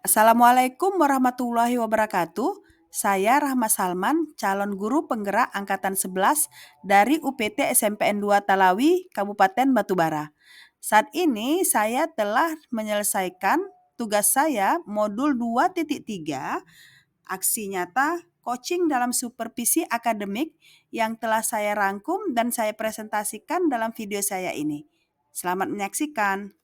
Assalamualaikum warahmatullahi wabarakatuh. Saya Rahma Salman, calon guru penggerak angkatan 11 dari UPT SMPN 2 Talawi, Kabupaten Batubara. Saat ini saya telah menyelesaikan tugas saya modul 2.3, aksi nyata coaching dalam supervisi akademik yang telah saya rangkum dan saya presentasikan dalam video saya ini. Selamat menyaksikan.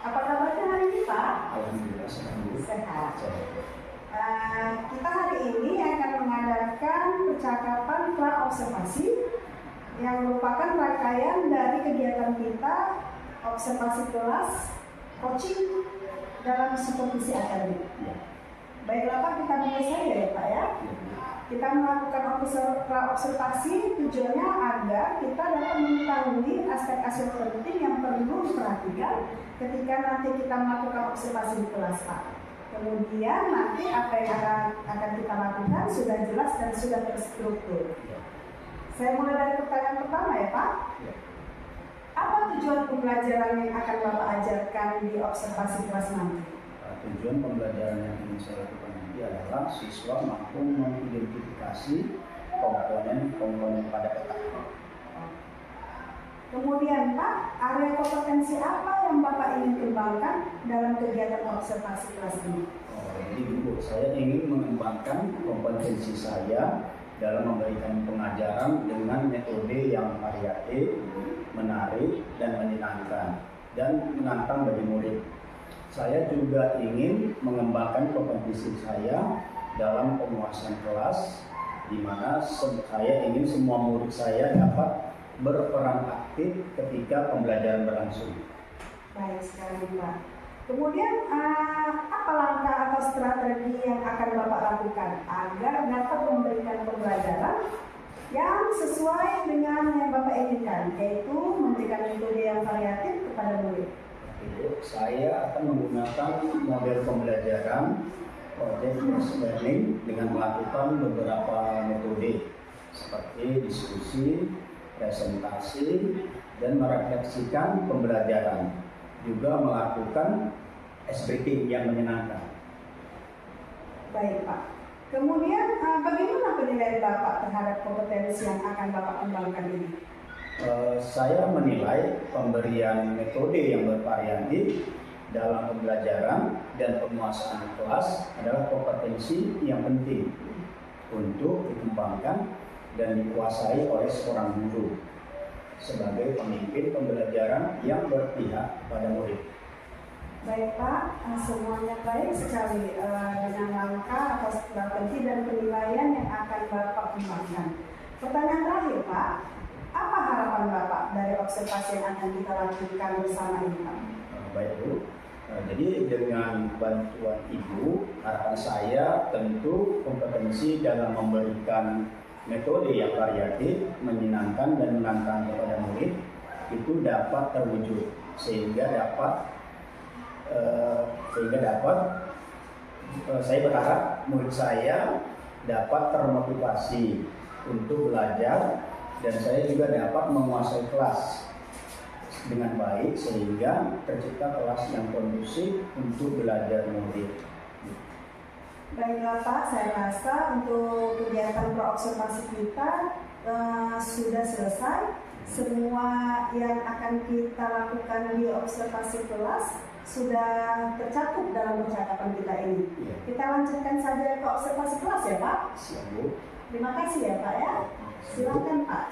Apa kabarnya hari ini, Pak? Alhamdulillah Sehat. Kita hari ini akan mengadakan percakapan pra-observasi yang merupakan rangkaian dari kegiatan kita observasi kelas coaching dalam supervisi akademik. Baiklah Pak, kita mulai saja ya Pak ya. Kita melakukan observasi tujuannya agar kita dapat mengetahui aspek-aspek penting yang perlu diperhatikan ketika nanti kita melakukan observasi di kelas Pak. Kemudian nanti apa yang akan kita lakukan sudah jelas dan sudah terstruktur. Saya mulai dari pertanyaan pertama ya Pak. Apa tujuan pembelajaran yang akan Bapak ajarkan di observasi kelas nanti? Tujuan pembelajaran yang ingin saya lakukan nanti adalah siswa mampu mengidentifikasi komponen pada peta. Kemudian Pak, area kompetensi apa yang Bapak ingin kembangkan dalam kegiatan observasi kelas ini? Jadi Bu, saya ingin mengembangkan kompetensi saya dalam memberikan pengajaran dengan metode yang variatif, menarik, dan menyenangkan, dan menantang bagi murid. Saya juga ingin mengembangkan kompetensi saya dalam penguasaan kelas, di mana saya ingin semua murid saya dapat berperan aktif ketika pembelajaran berlangsung. Baik sekali Pak. Kemudian apa langkah atau strategi yang akan Bapak lakukan agar dapat memberikan pembelajaran yang sesuai dengan yang Bapak inginkan, yaitu memberikan metode yang variatif kepada murid? Saya akan menggunakan model pembelajaran project-based learning dengan melakukan beberapa metode seperti diskusi, presentasi, dan merefleksikan pembelajaran. Juga melakukan SBT yang menyenangkan. Baik Pak. Kemudian bagaimana penilaian Bapak terhadap kompetensi yang akan Bapak kembangkan ini? Saya menilai pemberian metode yang bervariatif dalam pembelajaran dan penguasaan kelas adalah kompetensi yang penting untuk dikembangkan dan dikuasai oleh seorang guru sebagai pemimpin pembelajaran yang berpihak pada murid. Baik Pak, semuanya baik sekali dengan langkah atau strategi dan penilaian yang akan Bapak kembangkan. Pertanyaan terakhir Pak, apa harapan Bapak dari observasi yang akan kita lakukan bersama ini Pak? Baik Bu, jadi dengan bantuan Ibu, harapan saya tentu kompetensi dalam memberikan metode yang variatif, menyenangkan dan menantang kepada murid itu dapat terwujud sehingga saya berharap murid saya dapat termotivasi untuk belajar dan saya juga dapat menguasai kelas dengan baik sehingga tercipta kelas yang kondusif untuk belajar murid. Baiklah Pak, saya rasa untuk kegiatan pro-observasi kita sudah selesai. Semua yang akan kita lakukan di observasi kelas sudah tercakup dalam percakapan kita ini. Iya. Kita lanjutkan saja ke observasi kelas ya Pak. Siap Bu. Terima kasih ya Pak ya. Silakan Pak.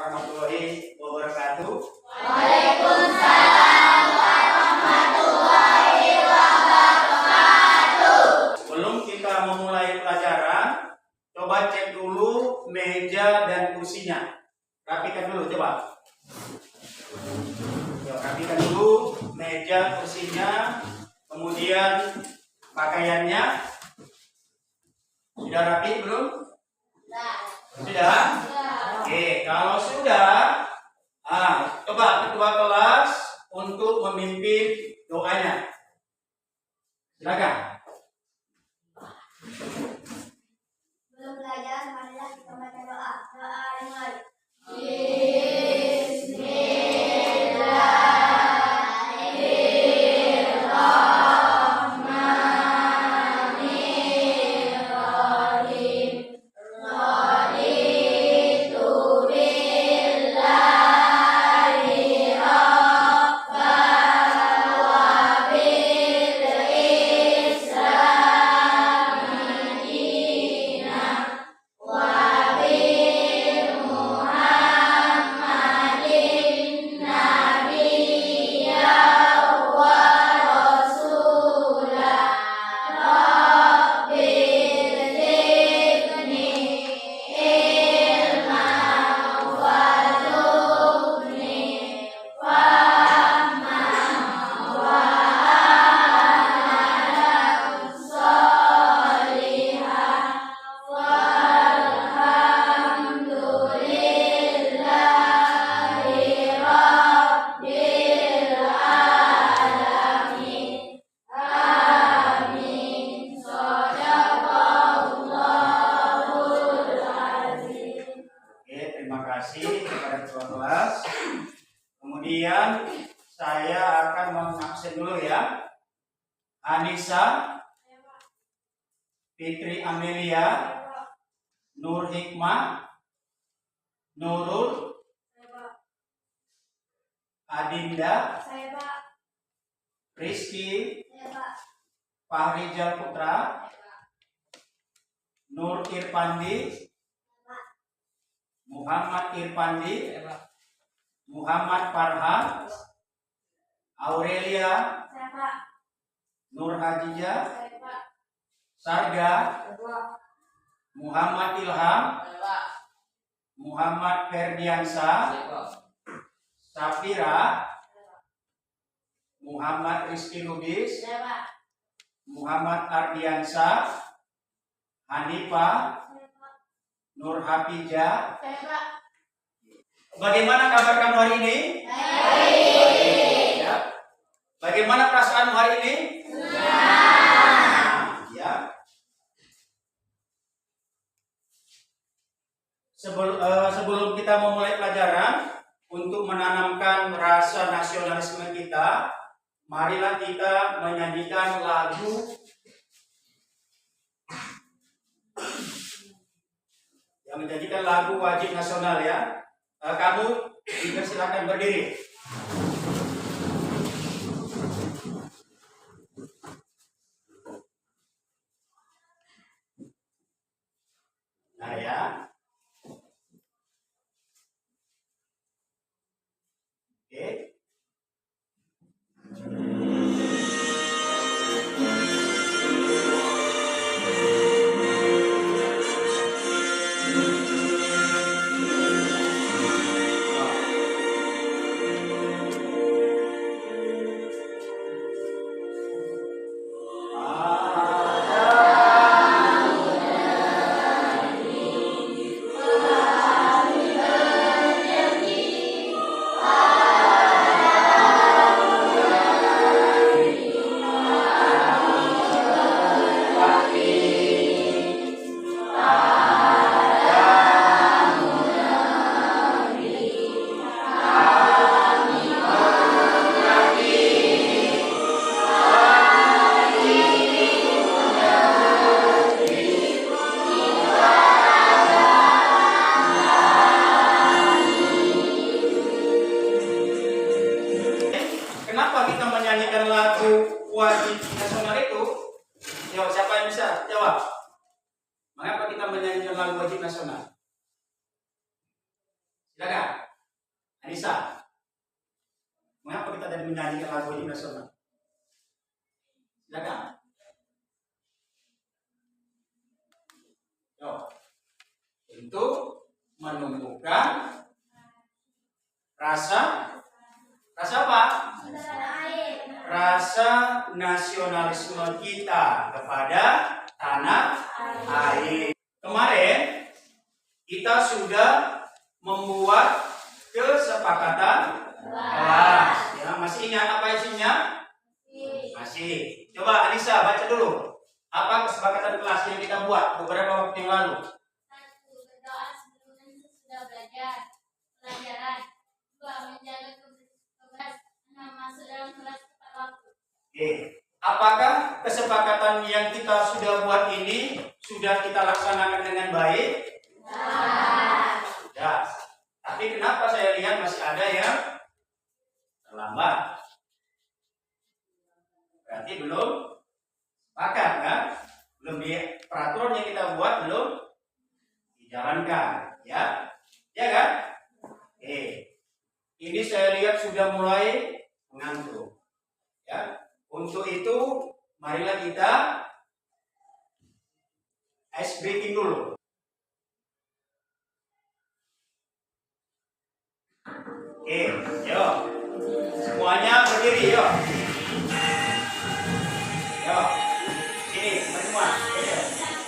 Warahmatullahi wabarakatuh. Sebelum kita memulai pelajaran, coba cek dulu meja dan kursinya. Rapikan dulu, coba. Yuk, rapikan dulu meja, kursinya, kemudian pakaiannya. Sudah rapi belum? Sudah? Oke, kalau sudah, coba ketua kelas untuk memimpin doanya. Silakan. Belum belajar, marilah kita baca doa. Doa dimulai. Kemudian saya akan mengabsen dulu ya. Anissa, Fitri Amelia, Nur Hikmah, Nurul, Adinda, Saya Pak. Rizky, Saya Pak. Fahrijal Putra, Nur Irpandi, Muhammad Irpandi, Muhammad Farhan, Aurelia, Saya Pak. Nur Hajijah, Saya Pak. Sarga, Saya Pak. Muhammad Ilham, Saya Pak. Muhammad Ferdiansa, Safira, Muhammad Rizky Lubis, Saya Pak. Muhammad Ardiansa, Hanifah, Saya Pak. Nur Hafijah. Saya Pak. Bagaimana kabar kamu hari ini? Baik. Ya. Bagaimana perasaanmu hari ini? Ya. Sebelum kita memulai pelajaran, untuk menanamkan rasa nasionalisme kita, marilah kita menyanyikan lagu yang menjadikan lagu wajib nasional ya. Kamu juga silakan berdiri. Nah ya. Oke. menyanyikan lagu wajib nasional itu? Yo, siapa yang bisa jawab? Mengapa kita menyanyikan lagu wajib nasional? Silakan, Anissa. Mengapa kita tadi menyanyikan lagu wajib nasional? Silakan. Yo, untuk menumbuhkan rasa apa? Rasa nasionalisme kita kepada tanah air. Kemarin kita sudah membuat kesepakatan kelas. Ya, masih ingat apa isinya? Masih. Coba Anissa baca dulu. Apa kesepakatan kelas yang kita buat beberapa waktu yang lalu? 1. Berdoa sebelum sesudah belajar pelajaran. 2. Menjaga kebersihan masuk dalam kelas tepat waktu. Oke. Apakah kesepakatan yang kita sudah buat ini sudah kita laksanakan dengan baik? Sudah. Tapi kenapa saya lihat masih ada yang terlambat? Berarti belum sepakat kan? Belum peraturan yang kita buat belum dijalankan, ya? Ya kan? Oke. Ini saya lihat sudah mulai mengantuk. Ya. Untuk itu, marilah kita ice breaking dulu. Oke, yuk. Semuanya berdiri, yuk. Yuk. Sini, semua.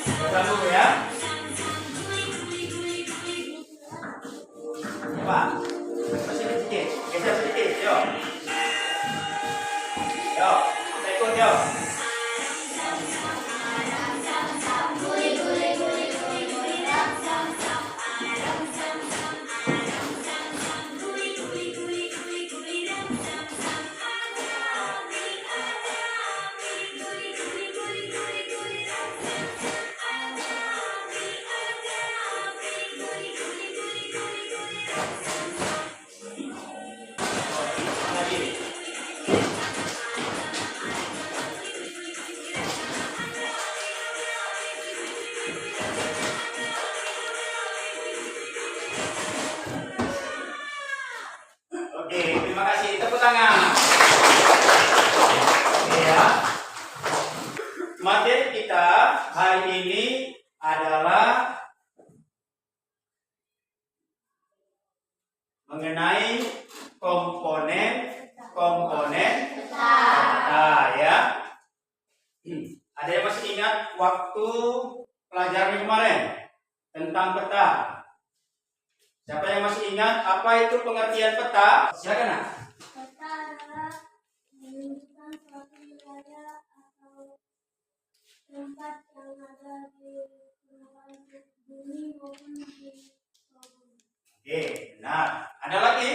Coba dulu ya. Coba. Masih sedikit. Geser sedikit, yuk. Yuk, kita ikut, yuk. Oke, terima kasih. Tepuk tangan. Ya. Materi kita hari ini adalah mengenai komponen peta, ya. Ada yang masih ingat waktu pelajaran kemarin tentang peta? Siapa yang masih ingat apa itu pengertian peta? Silakan, Nak. Peta adalah menunjukkan suatu wilayah atau tempat yang ada di permukaan bumi maupun di bawah bumi. Oke, benar. Ada lagi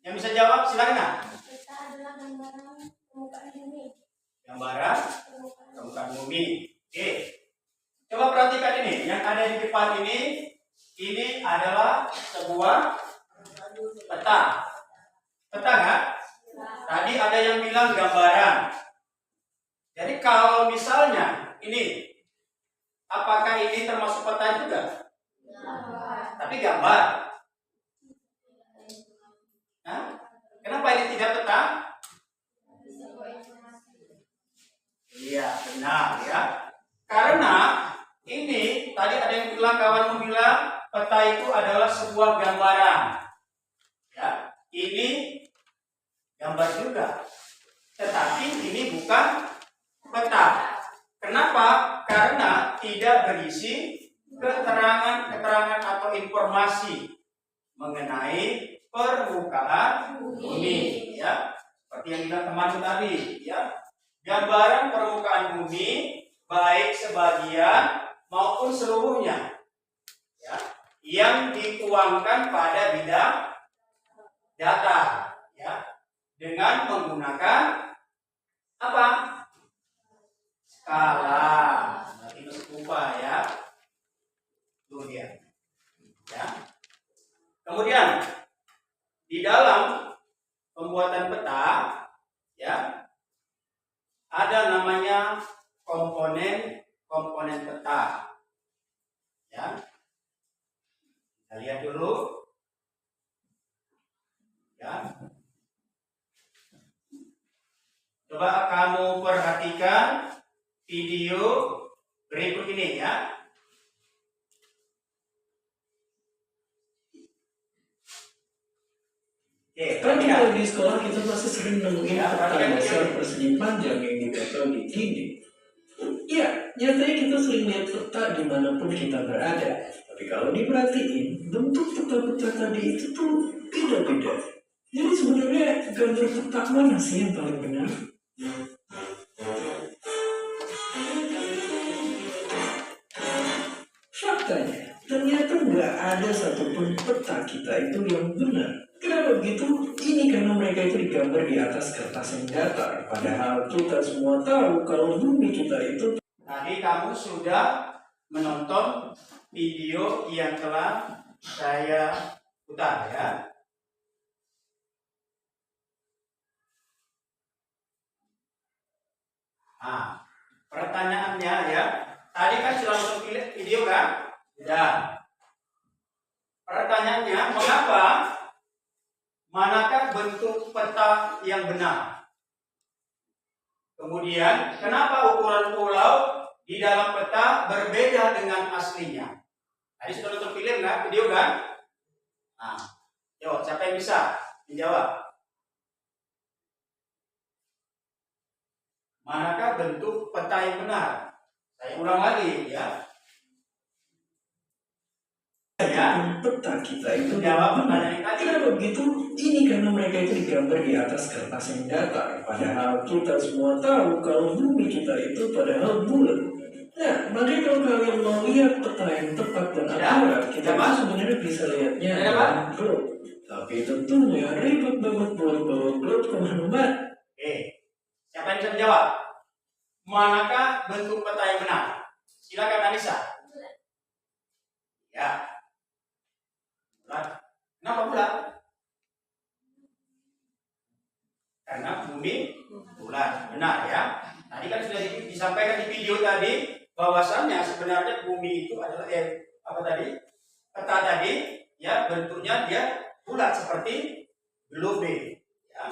yang bisa jawab? Silakan, Nak. Peta adalah gambaran permukaan bumi. Gambaran permukaan bumi. Oke. Coba perhatikan ini, yang ada di depan ini adalah sebuah peta. Peta kan? Tadi ada yang bilang gambaran. Jadi kalau misalnya ini, apakah ini termasuk peta juga? Tapi gambar. Nah, kenapa ini tidak peta? Iya, benar ya. Karena ini tadi ada yang bilang, kawan bilang peta itu adalah sebuah gambaran. Ya, ini gambar juga. Tetapi ini bukan peta. Kenapa? Karena tidak berisi keterangan atau informasi mengenai permukaan bumi, ya. Seperti yang bilang teman tadi, ya. Gambaran permukaan bumi baik sebagian maupun seluruhnya, ya, yang dituangkan pada bidang data, ya, dengan menggunakan apa? Skala. Berarti lupa ya. Itu dia. Ya. Kemudian di dalam pembuatan peta, ya, ada namanya komponen peta. Ya. Kita lihat dulu. Ya. Coba kamu perhatikan video berikut ini ya. Kan kalau di sekolah kita masih sering nemuin peta dasar persegi panjang yang ditempel di dinding. Ya, nyatanya kita sering lihat peta dimanapun kita berada. Tapi kalau diperhatiin, bentuk peta-peta tadi itu tuh beda-beda. Jadi sebenarnya gambar peta mana sih yang paling benar? Faktanya, ternyata nggak ada satupun peta kita itu yang benar. Kenapa begitu? Ini karena mereka itu digambar di atas kertas yang datar. Padahal kita semua tahu kalau bumi kita itu... Tadi kamu sudah menonton video yang telah saya putar ya. Nah, pertanyaannya ya, tadi kan sudah nonton video kan? Ya. Pertanyaannya, mengapa? Manakah bentuk peta yang benar? Kemudian, kenapa ukuran pulau di dalam peta berbeda dengan aslinya? Tadi sudah nonton film kan? Video kan? Nah, yuk, siapa yang bisa menjawab? Manakah bentuk peta yang benar? Saya ulang lagi ya. Ya. Peta kita itu Jawab pertanyaan tadi. Kenapa begitu? Ini karena mereka itu digambar di atas kertas yang datar. Padahal kita semua tahu kalau bumi kita itu padahal bulat. Nah, makanya kalau kalian mau lihat peta yang tepat dan akurat, kita sebenarnya bisa lihatnya dalam globe. Tapi tentunya ribet banget buat bawa globe kemana-mana. Siapa yang bisa menjawab? Manakah bentuk peta yang benar? Silakan Anissa. Ya. Bulat. Kenapa bulat? Karena bumi bulat. Benar ya. Tadi kan sudah disampaikan di video tadi bahwasannya sebenarnya bumi itu adalah peta tadi ya, bentuknya dia bulat seperti globe ya.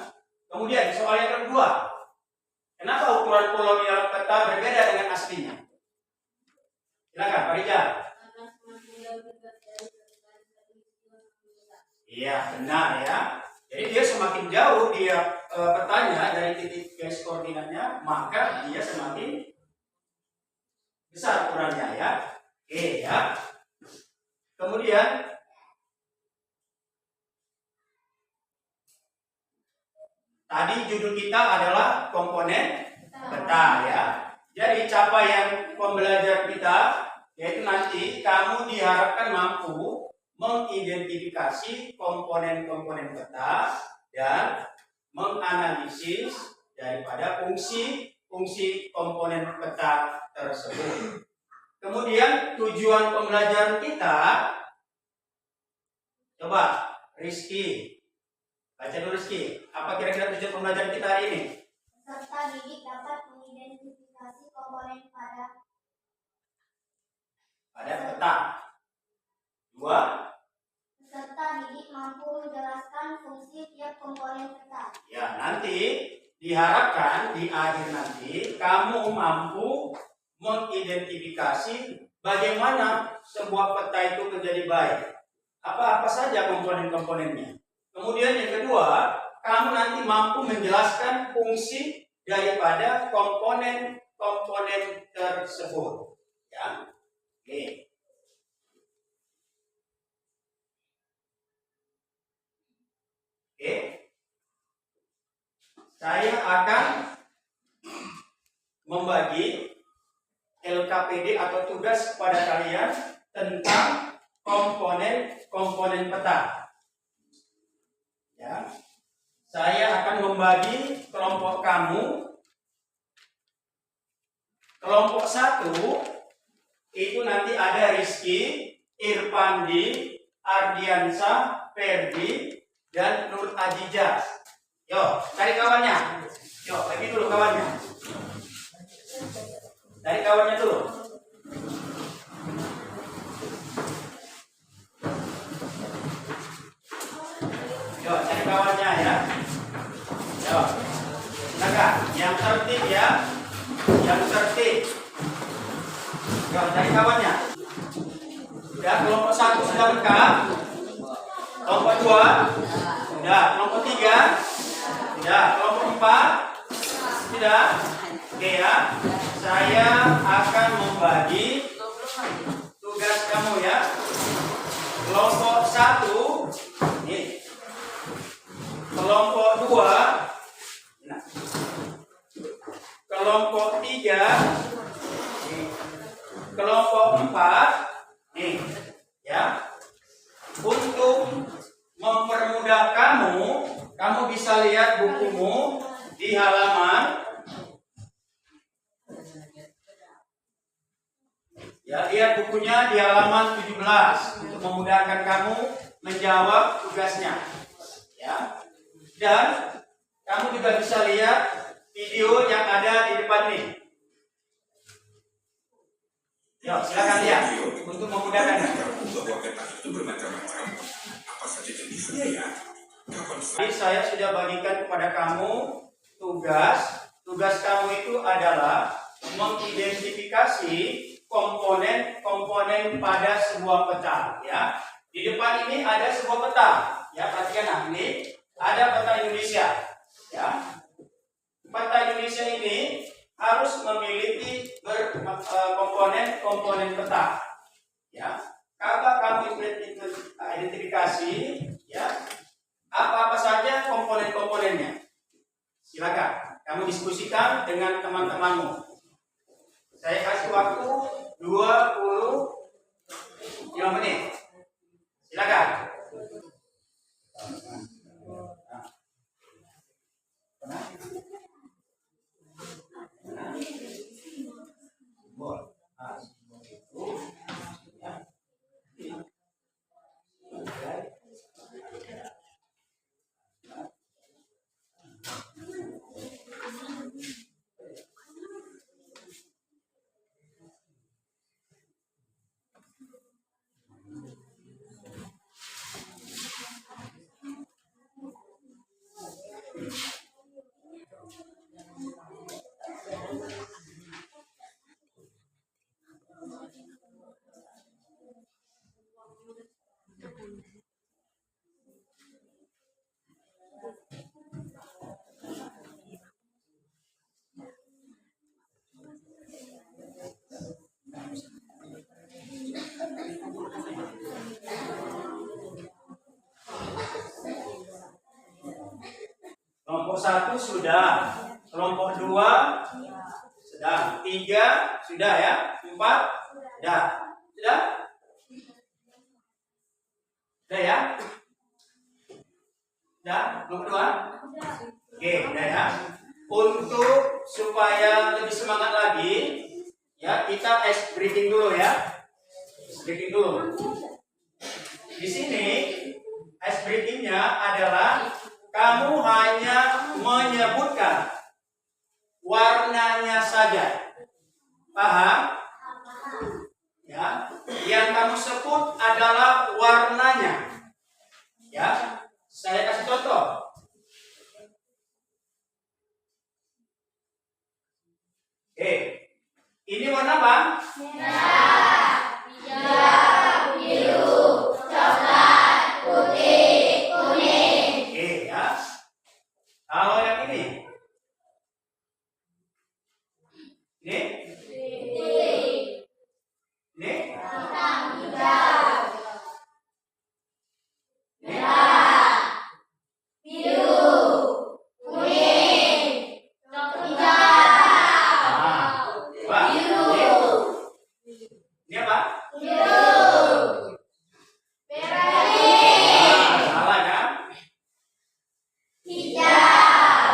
Kemudian soal yang kedua, kenapa ukuran pulau di dalam peta berbeda dengan aslinya? Silakan Pak Rijal. Iya, benar ya. Jadi dia semakin jauh petanya dari titik garis koordinatnya, maka dia semakin besar ukurannya ya. Oke ya. Kemudian tadi judul kita adalah komponen peta ya. Jadi capaian pembelajar kita yaitu nanti kamu diharapkan mampu mengidentifikasi komponen-komponen peta dan menganalisis daripada fungsi komponen peta tersebut. Kemudian tujuan pembelajaran kita, coba Rizky, baca dulu Rizky, apa kira-kira tujuan pembelajaran kita hari ini? Peserta didik dapat mengidentifikasi komponen pada peta. Dua, peserta didik mampu menjelaskan fungsi tiap komponen peta. ya nanti diharapkan di akhir nanti kamu mampu mengidentifikasi bagaimana sebuah peta itu menjadi baik. Apa saja komponen-komponennya. Kemudian yang kedua, kamu nanti mampu menjelaskan fungsi daripada komponen-komponen tersebut. Ya. Oke. Saya akan membagi LKPD atau tugas kepada kalian tentang komponen peta. Ya. Saya akan membagi kelompok kamu. Kelompok 1 itu nanti ada Rizky, Irfandi, Ardiansa, Ferdi, dan Nur Ajijah. Yuk, cari kawannya. Yuk, bagi dulu kawannya. Silakan, yang tertib ya. Yang tertib. Dari kawannya. Sudah, kelompok 1 sudah lengkap. Kelompok 2 sudah, kelompok 3 sudah, kelompok 4 sudah. Oke ya. Saya akan membagi tugas kamu ya. Kelompok 1 nih. Kelompok 2 nah. Kelompok 3 nih. Kelompok 4 nih ya. Untuk mempermudah kamu bisa lihat bukumu di halaman ya, lihat bukunya di halaman 17 untuk memudahkan kamu menjawab tugasnya ya. Dan kamu juga bisa lihat video yang ada di depan ini. Yuk, silakan lihat untuk memudahkan. Jadi saya sudah bagikan kepada kamu tugas. Tugas kamu itu adalah mengidentifikasi komponen-komponen pada sebuah peta. Ya, di depan ini ada sebuah peta. Ya, perhatikan nah, ini ada peta Indonesia. Ya, peta Indonesia ini harus memiliki komponen peta. Ya, kalau kamu identifikasi, ya, apa saja komponen-komponennya. Silakan, kamu diskusikan dengan teman-temanmu. Saya kasih waktu 25 menit. Silakan. Kelompok 1 sudah, kelompok 2 sudah, 3 sudah ya, 4 sudah, sudah ya, sudah, kelompok 2, oke, sudah ya. Untuk supaya lebih semangat lagi, ya kita ice breaking dulu ya, ice breaking dulu. Di sini ice breakingnya adalah kamu hanya menyebutkan warnanya saja. Paham? Ya, yang kamu sebut adalah warnanya. Ya, saya kasih contoh. Ini warna apa? Merah, hijau, biru, coklat, putih, kuning. Ya. Kalau yang ini? Ini? Ini? Hitam, hijau. Merah, biru, kuning, hijau. Ini apa? Biru. Merah. Salah kan? Hijau.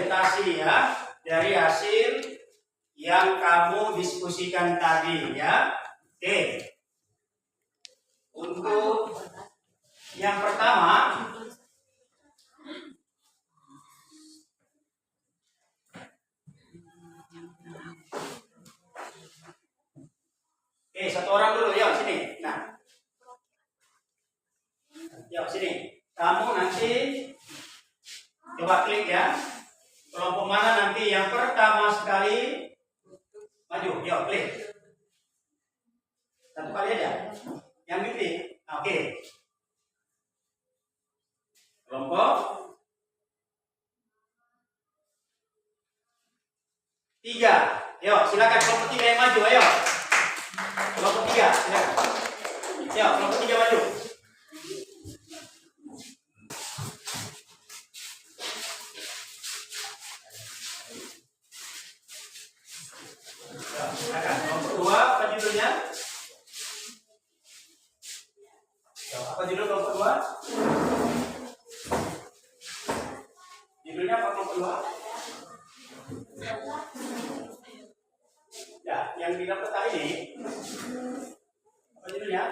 presentasi ya dari hasil yang kamu diskusikan tadi ya. Oke. Untuk yang pertama, oke, satu orang dulu, yuk sini. Nah, yuk sini. Kamu nanti coba klik ya. Kelompok mana nanti yang pertama sekali maju, yuk klik. Satu kali aja. Yang diklik. Oke. Kelompok 3. Yuk, silakan kelompok 3 yang maju, ayo. Kelompok 3, silakan. Yuk, kelompok 3 maju. Yuk, silakan. Kelompok 2, apa judulnya? Yuk, apa judul kelompok 2? Judulnya apa kelompok 2? Ya, yang di dalam peta ini apa judulnya?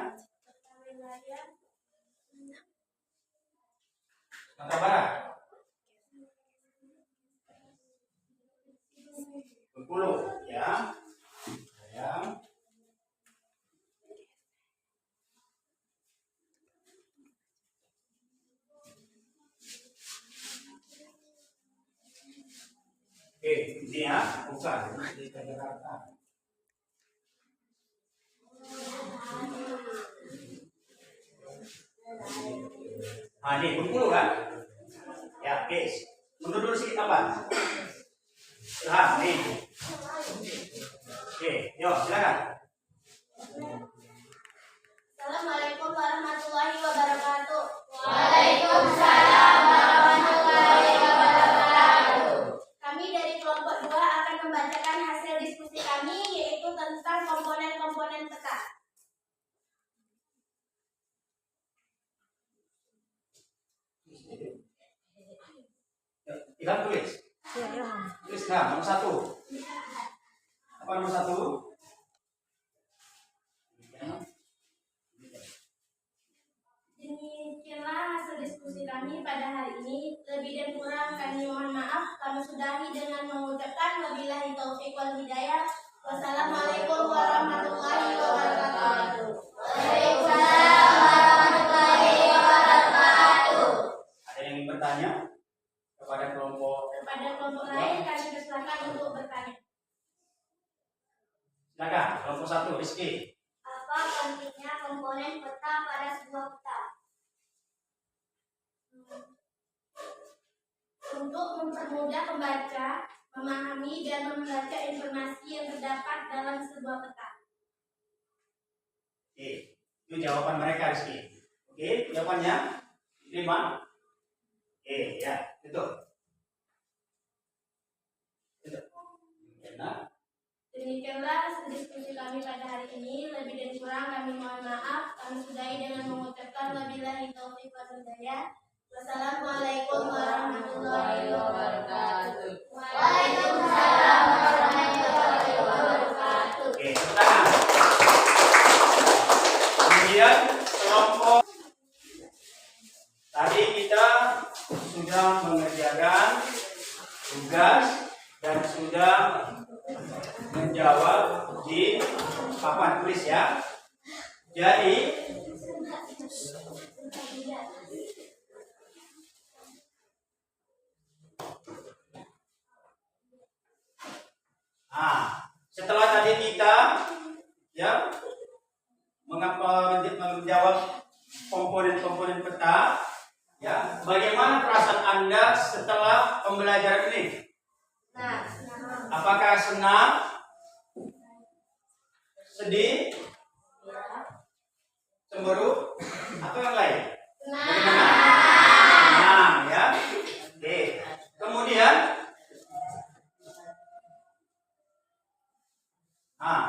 Mata Barat. Bengkulu, ya. Ya. Oke, ini ya, bukan di Jakarta. Nah, ini Bengkulu kan? Ya, oke. Mundur dulu sedikit apa? Ilham, nih. Oke, yuk silakan. Assalamualaikum warahmatullahi wabarakatuh. Waalaikumsalam warahmatullahi wabarakatuh. Kami dari kelompok 2 akan membacakan hasil diskusi kami, yaitu tentang komponen-komponen peta. Ilham tulis. Tulis nomor 1. Apa nomor 1? Demikianlah hasil diskusi kami pada hari ini. Lebih dan kurang kami mohon maaf. Kami sudahi dengan mengucapkan wabillahi taufiq wal hidayah. Wassalamualaikum warahmatullahi wabarakatuh. Waalaikumsalam warahmatullahi wabarakatuh. Ada yang ingin bertanya kepada kelompok lain, kami persilakan untuk bertanya. Silakan, kelompok 1, Rizky. Apa pentingnya komponen peta pada sebuah peta? Untuk mempermudah pembaca memahami dan membaca informasi yang terdapat dalam sebuah peta. Oke, itu jawaban mereka, Rizky. Oke, jawabannya diterima. Oke, ya, betul. Nah, Demikianlah diskusi kami pada hari ini. Lebih dan kurang kami mohon maaf. Kami sudahi dengan mengucapkan wabillahi taufiq wal hidayah. Wassalamualaikum warahmatullahi wabarakatuh. Waalaikumsalam warahmatullahi wabarakatuh. oke, tangan. Kemudian kelompok tadi kita sudah mengerjakan tugas dan sudah menjawab di papan tulis ya. Jadi setelah tadi kita ya menjawab komponen-komponen peta ya, bagaimana perasaan Anda setelah pembelajaran ini? Apakah senang, sedih, cemburu, atau yang lain? Senang ya. Oke. Kemudian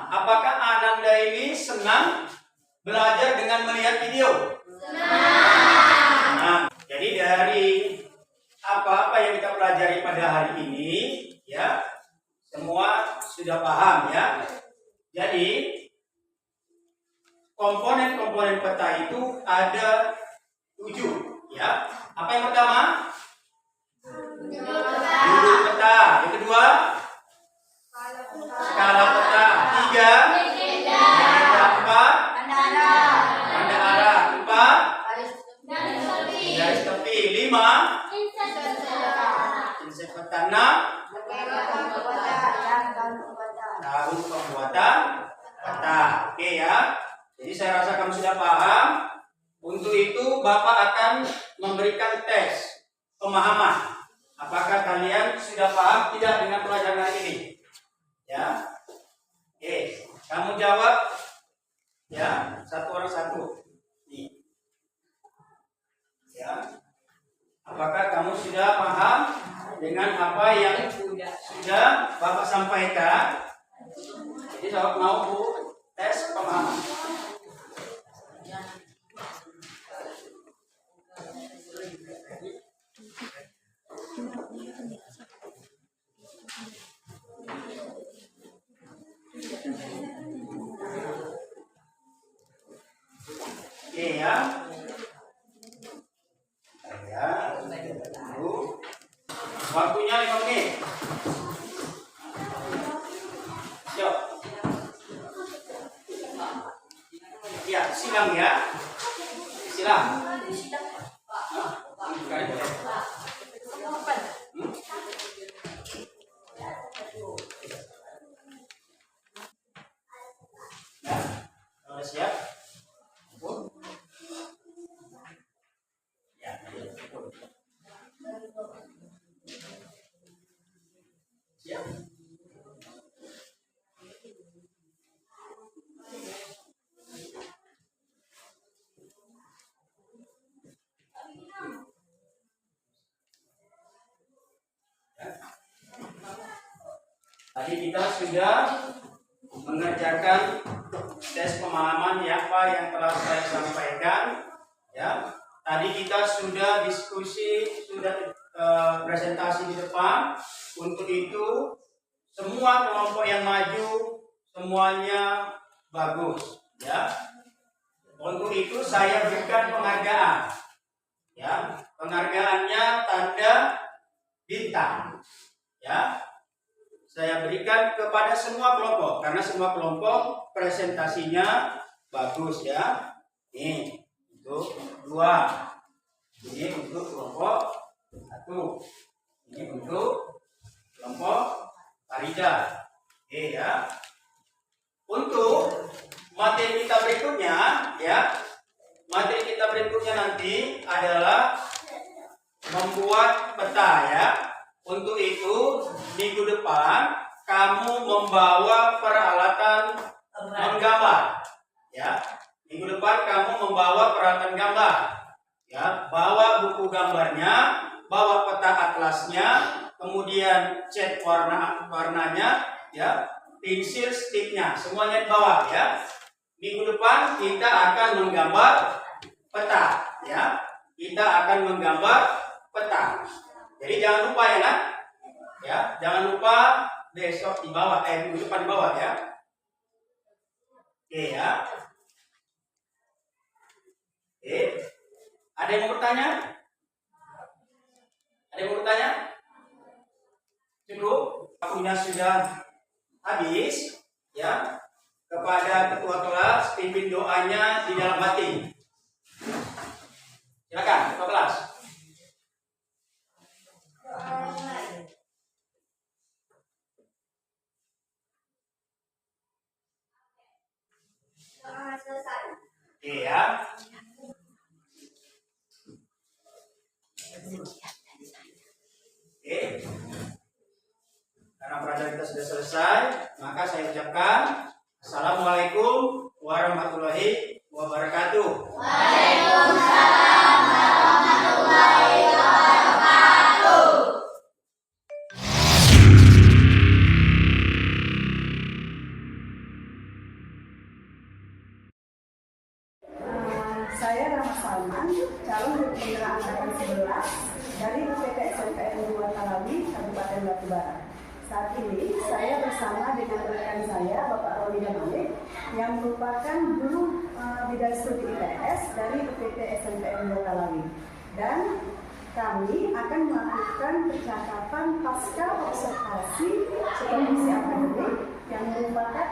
apakah Ananda ini senang belajar dengan melihat video? Senang. Jadi dari apa-apa yang kita pelajari pada hari hari ini ya semua sudah paham ya. Jadi komponen-komponen peta itu ada 7 ya. Apa yang pertama? Judul peta. Yang kedua? Skala peta. 3? Empat? Tanda arah. 4? Garis tepi. 5? Insert peta. 6? Tahun pembuatan peta. Oke ya. Jadi saya rasa kamu sudah paham. Untuk itu Bapak akan memberikan tes pemahaman. Apakah kalian sudah paham tidak dengan pelajaran hari ini? Ya. Oke, kamu jawab ya, satu orang satu. Nih. Ya. Apakah kamu sudah paham dengan apa yang sudah Bapak sampaikan? Jadi jawab mau Bu, tes pemahaman. Oke ya. Ya. Lalu, waktunya 5 menit. Siap. Ya, silang ya. Silang. Sudah siap? Ya. Siap. Tadi kita sudah mengerjakan tes pemahaman apa yang telah saya sampaikan ya. Tadi kita sudah diskusi, sudah presentasi di depan. Untuk itu semua kelompok yang maju semuanya bagus ya. Untuk itu saya berikan penghargaan ya. Penghargaannya tanda bintang ya. Saya berikan kepada semua kelompok karena semua kelompok presentasinya bagus ya. Ini untuk 2, ini untuk kelompok 1, ini untuk kelompok Farida. Oke ya. Untuk materi kita berikutnya ya, materi kita berikutnya nanti adalah membuat peta ya. Untuk itu minggu depan kamu membawa peralatan menggambar ya. Minggu depan kamu membawa peralatan gambar ya. Bawa buku gambarnya, bawa peta atlasnya, kemudian cat warnanya ya, pensil sticknya, semuanya dibawa ya. Minggu depan kita akan menggambar peta ya. Kita akan menggambar peta. Jadi jangan lupa ya nak, ya jangan lupa besok di bawah, minggu depan di bawah ya. Oke ya. Oke, ada yang mau bertanya? Ada yang mau bertanya? Cukup, waktunya sudah habis ya. Kepada ketua kelas, pimpin doanya di dalam hati. Silakan ketua kelas. Iya. Oke. Karena pelajaran kita sudah selesai, maka saya ucapkan Assalamualaikum warahmatullahi wabarakatuh. Waalaikumsalam warahmatullahi wabarakatuh. Saya Rama Salman, calon Putri Angkatan 11 dari UPT SMPN 2 Talawi, Kabupaten Batubara. Saat ini saya bersama dengan rekan saya, Bapak Roni Malik, yang merupakan guru bidang studi IPS dari UPT SNPN Lokalawi. Dan kami akan melakukan percakapan pasca observasi supervisi akademik yang merupakan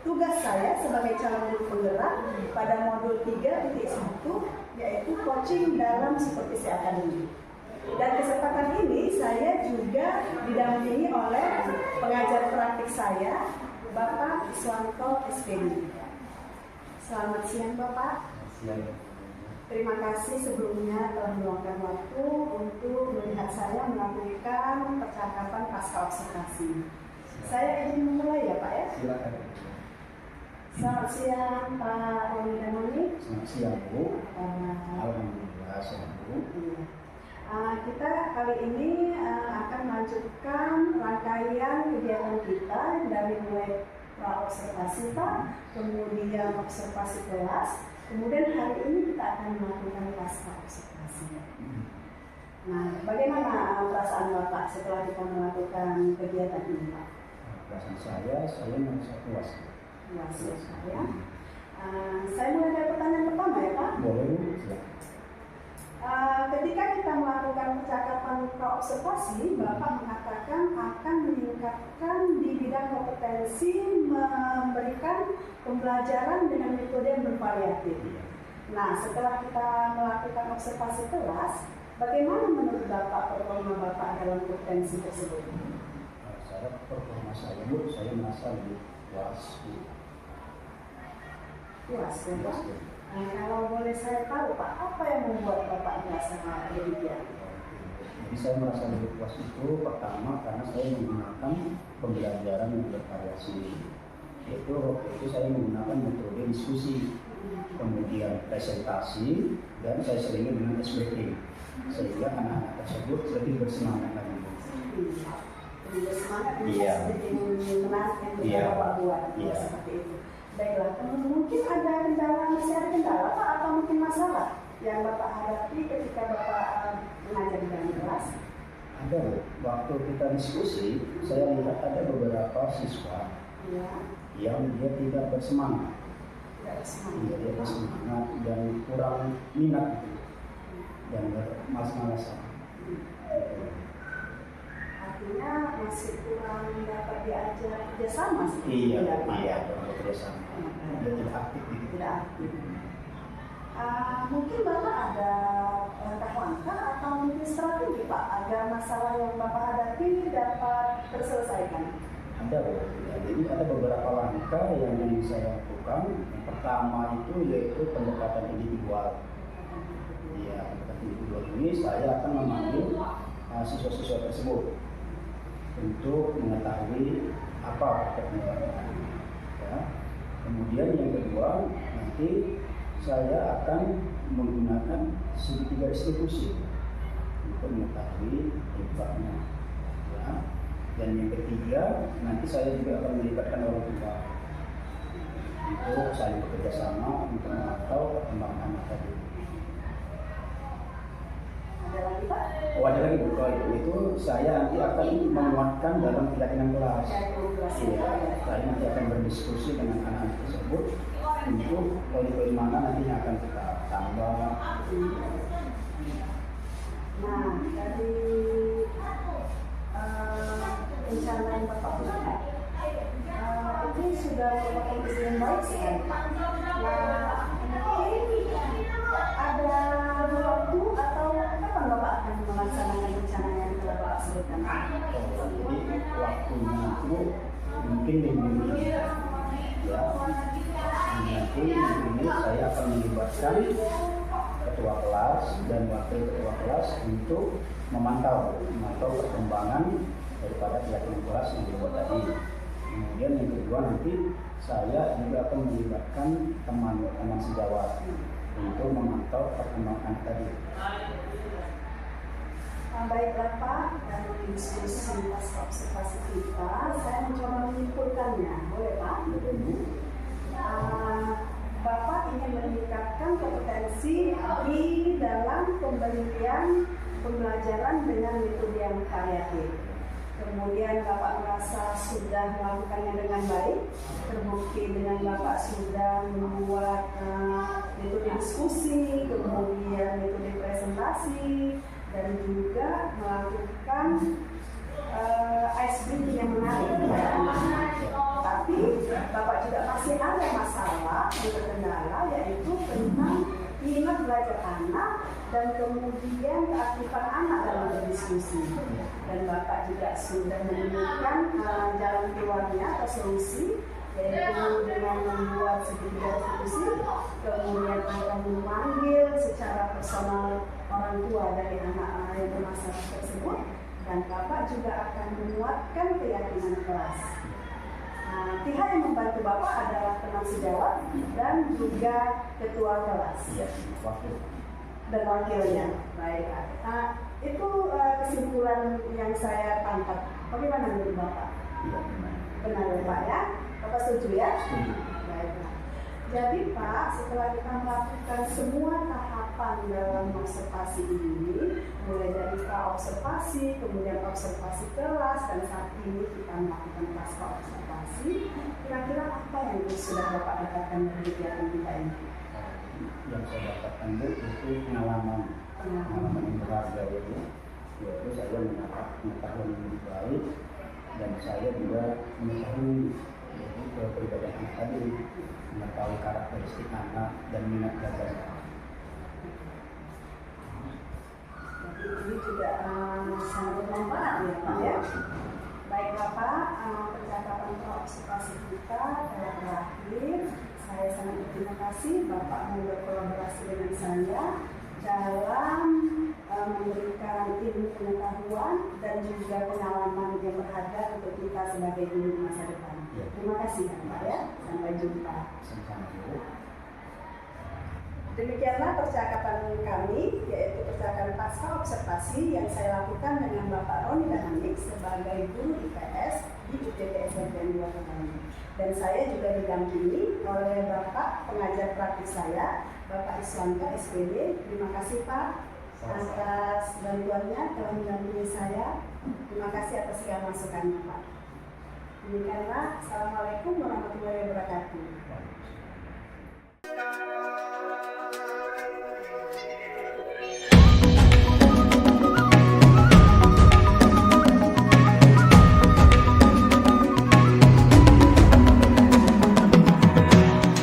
tugas saya sebagai calon guru penggerak pada modul 3.1, yaitu coaching dalam supervisi akademik. Dan kesempatan ini saya juga didampingi oleh pengajar praktik saya, Bapak Iswanto SPD. Selamat siang Bapak. Siang. Terima kasih sebelumnya telah meluangkan waktu untuk melihat saya melakukan percakapan pasca observasi. Saya izin memulai ya Pak ya. Silakan. Selamat siang Pak Roni dan Moni. Selamat siang Bu. Alhamdulillah sehat Bu. Kita kali ini akan melanjutkan rangkaian kegiatan kita dari mulai pra-observasi Pak, kemudian observasi kelas, kemudian hari ini kita akan melakukan pasca observasi. Nah, bagaimana perasaan Bapak setelah kita melakukan kegiatan ini Pak? Perasaan saya merasa puas. Puas ya. Saya mulai dari pertanyaan pertama ya Pak. Boleh Bu, silakan. Ketika kita melakukan percakapan pra-observasi, Bapak mengatakan akan meningkatkan di bidang kompetensi memberikan pembelajaran dengan metode yang bervariatif. Nah, setelah kita melakukan observasi kelas, bagaimana menurut Bapak performa Bapak dalam kompetensi tersebut? Performa saya Bu, saya merasa lebih puas. Puas ya Pak? Kalau boleh saya tahu Pak, apa yang membuat Bapak merasa demikian? Jadi saya merasa lebih puas itu pertama karena saya menggunakan pembelajaran yang bervariasi. Yaitu waktu itu saya menggunakan metode diskusi, kemudian presentasi, dan saya selingi dengan SBT, sehingga anak-anak tersebut lebih bersemangat lagi. Lebih bersemangat, iya. Lebih menarik yang Iya. Bapak buat, Iya. Seperti itu. Baiklah, mungkin ada kendala, masih ada kendala Pak, atau mungkin masalah yang Bapak hadapi ketika Bapak mengajar di dalam kelas? Ada, waktu kita diskusi, saya lihat ada beberapa siswa yang dia tidak bersemangat. Dia bersemangat dan kurang minat dan bermalas-malasan. Artinya masih kurang dapat diajar kerjasama sih. Iya, Pak. kerjasama. Dia tidak aktif gitu. Tidak aktif. Mungkin Bapak ada langkah-langkah atau mungkin strategi Pak agar masalah yang Bapak hadapi dapat terselesaikan? Ada, jadi ada beberapa langkah yang ingin saya lakukan. Yang pertama itu yaitu pendekatan individual. Iya, pendekatan individual ini saya akan memanggil siswa-siswa tersebut untuk mengetahui apa perkembangan. Ya. Kemudian yang kedua, nanti saya akan menggunakan segitiga distribusi untuk mengetahui penyebabnya. Ya. Dan yang ketiga, nanti saya juga akan melibatkan orang tua untuk saling bekerja sama untuk memantau perkembangan anak tadi. Ada lagi Pak? Oh, ada lagi Bu, itu saya nanti akan menguatkan dalam keyakinan kelas. Iya, saya nanti akan berdiskusi dengan anak-anak tersebut untuk poin-poin mana nantinya akan kita tambah. Nah, dari rencana yang Bapak buat, ini sudah merupakan ide yang baik sekali. Nah, mungkin ada waktu atau kapan Bapak akan melaksanakan rencana yang telah Bapak sebutkan? Jadi waktunya itu mungkin minggu ini. Ya, nanti minggu ini saya akan melibatkan ketua kelas dan wakil ketua kelas untuk memantau perkembangan daripada keyakinan kelas yang dibuat tadi. Kemudian yang kedua nanti saya juga akan melibatkan teman-teman sejawat untuk memantau perkembangan tadi. Baiklah Pak, dari diskusi pasca observasi kita, saya mencoba menyimpulkannya. Boleh Pak? Bapak ingin meningkatkan kompetensi di dalam pemberian pembelajaran dengan metode yang variatif. kemudian Bapak merasa sudah melakukannya dengan baik, terbukti dengan Bapak sudah membuat metode diskusi, kemudian metode presentasi, dan juga melakukan ice breaking yang menarik. Tapi Bapak juga masih ada masalah yang terkendala, yaitu tentang minat belajar anak dan kemudian keaktifan anak dalam berdiskusi. Dan Bapak juga sudah menemukan jalan keluarnya atau solusi, yaitu dengan membuat segitiga diskusi, kemudian akan memanggil secara personal orang tua dari anak yang bermasalah tersebut, dan Bapak juga akan menguatkan keyakinan kelas. Pihak yang membantu Bapak adalah teman sejawat dan juga ketua kelas dan wakilnya. Baik, itu kesimpulan yang saya tangkap. Bagaimana menurut Bapak? Benar ya Pak ya? Bapak setuju ya? Baiklah. Jadi Pak, setelah kita melakukan semua tahapan dalam observasi ini, mulai dari pra-observasi, kemudian observasi kelas, dan saat ini kita melakukan pasca observasi, kira-kira apa yang sudah Bapak dapatkan dari kegiatan kita ini? Yang saya dapatkan itu pengalaman yang berharga yaitu saya mendapat pengetahuan yang lebih baik, dan saya juga mengetahui kepribadian anak tadi, mengetahui karakteristik anak dan minat belajar. Jadi ini juga sangat bermanfaat ya Pak ya. Baik Bapak, percakapan observasi kita telah berakhir. Saya sangat berterima kasih Bapak mau berkolaborasi dengan saya dalam memberikan ilmu pengetahuan dan juga pengalaman yang berharga untuk kita sebagai guru di masa depan. Terima kasih Pak ya. Sampai jumpa. Demikianlah percakapan kami, yaitu percakapan pasca observasi yang saya lakukan dengan Bapak Roni Dahanik sebagai guru IPS di UTT SMPN 2 Kedaung. Dan saya juga didampingi oleh Bapak pengajar praktik saya, Bapak Iswanka SPD. Terima kasih Pak atas bantuannya telah mendampingi saya. Terima kasih atas segala masukannya Pak. Demikianlah, Assalamualaikum warahmatullahi wabarakatuh.